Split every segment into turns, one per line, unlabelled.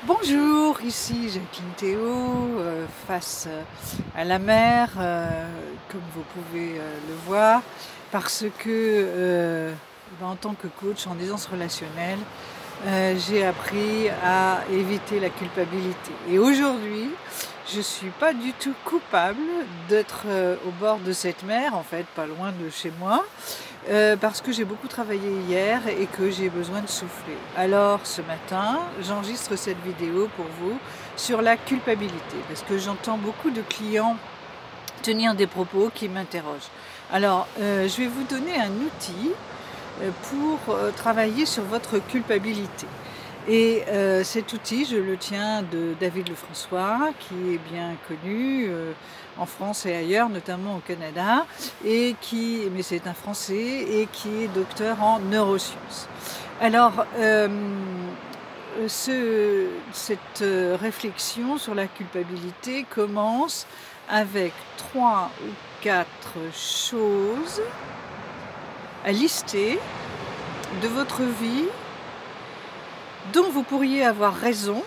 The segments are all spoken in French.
Bonjour, ici Jacqueline Théo, face à la mer, comme vous pouvez le voir, parce que en tant que coach en aisance relationnelle, j'ai appris à éviter la culpabilité. Et aujourd'hui, je ne suis pas du tout coupable d'être au bord de cette mer, en fait, pas loin de chez moi, parce que j'ai beaucoup travaillé hier et que j'ai besoin de souffler. Alors ce matin, j'enregistre cette vidéo pour vous sur la culpabilité, parce que j'entends beaucoup de clients tenir des propos qui m'interrogent. Alors, je vais vous donner un outil pour travailler sur votre culpabilité. Et cet outil, je le tiens de David Lefrançois, qui est bien connu en France et ailleurs, notamment au Canada, mais c'est un Français, et qui est docteur en neurosciences. Alors, cette réflexion sur la culpabilité commence avec 3 ou 4 choses à lister de votre vie dont vous pourriez avoir raison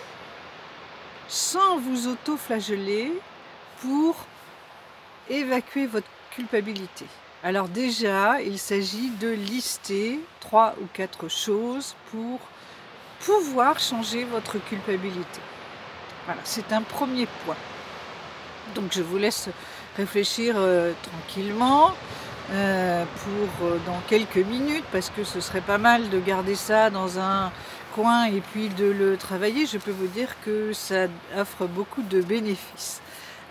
sans vous auto-flageller pour évacuer votre culpabilité. Alors déjà, il s'agit de lister 3 ou 4 choses pour pouvoir changer votre culpabilité. Voilà, c'est un premier point. Donc je vous laisse réfléchir tranquillement dans quelques minutes, parce que ce serait pas mal de garder ça dans un coin et puis de le travailler. Je peux vous dire que ça offre beaucoup de bénéfices.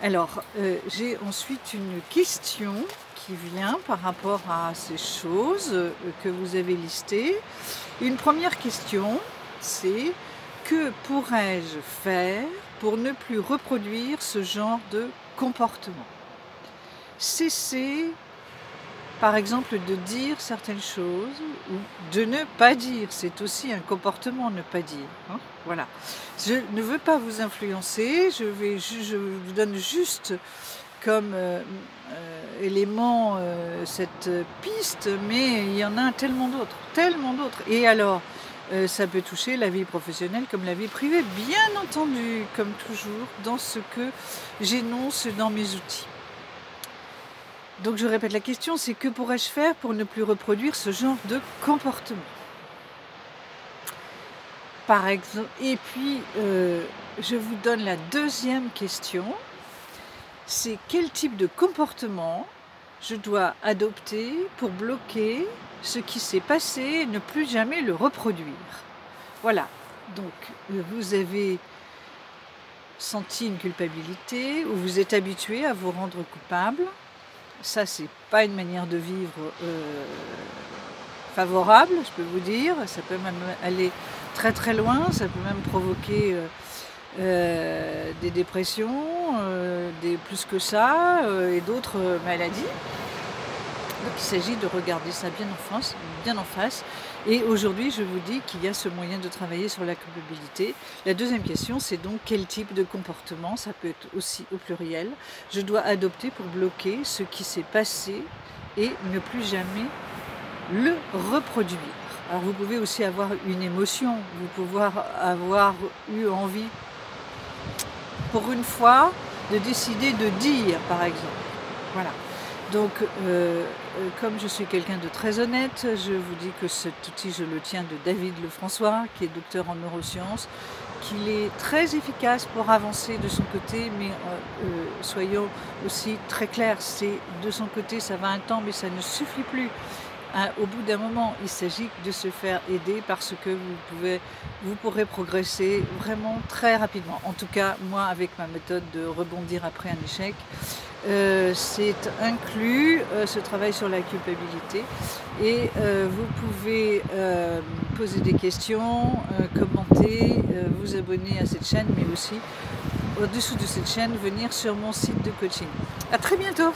Alors j'ai ensuite une question qui vient par rapport à ces choses que vous avez listées. Une première question, c'est: que pourrais-je faire pour ne plus reproduire ce genre de comportement? Cessez, par exemple, de dire certaines choses ou de ne pas dire. C'est aussi un comportement, ne pas dire. Voilà. Je ne veux pas vous influencer, je vous donne juste comme élément cette piste, mais il y en a tellement d'autres, tellement d'autres. Et alors, ça peut toucher la vie professionnelle comme la vie privée, bien entendu, comme toujours, dans ce que j'énonce dans mes outils. Donc je répète la question, c'est: que pourrais-je faire pour ne plus reproduire ce genre de comportement? Par exemple, et puis je vous donne la deuxième question, c'est: quel type de comportement je dois adopter pour bloquer ce qui s'est passé et ne plus jamais le reproduire? Voilà, donc vous avez senti une culpabilité, ou vous êtes habitué à vous rendre coupable. Ça, c'est pas une manière de vivre favorable, je peux vous dire. Ça peut même aller très très loin, ça peut même provoquer des dépressions, plus que ça, et d'autres maladies. Donc il s'agit de regarder ça bien en face. Et aujourd'hui, je vous dis qu'il y a ce moyen de travailler sur la culpabilité. La deuxième question, c'est donc: quel type de comportement, ça peut être aussi au pluriel, je dois adopter pour bloquer ce qui s'est passé et ne plus jamais le reproduire. Alors vous pouvez aussi avoir une émotion, vous pouvez avoir eu envie, pour une fois, de décider de dire, par exemple. Voilà. Donc, comme je suis quelqu'un de très honnête, je vous dis que cet outil, je le tiens de David Lefrançois, qui est docteur en neurosciences, qu'il est très efficace pour avancer de son côté, mais soyons aussi très clairs, c'est de son côté, ça va un temps, mais ça ne suffit plus. Au bout d'un moment, il s'agit de se faire aider, parce que vous pourrez progresser vraiment très rapidement. En tout cas, moi, avec ma méthode de rebondir après un échec, c'est inclus ce travail sur la culpabilité. Et vous pouvez poser des questions, commenter, vous abonner à cette chaîne, mais aussi, au-dessous de cette chaîne, venir sur mon site de coaching. À très bientôt!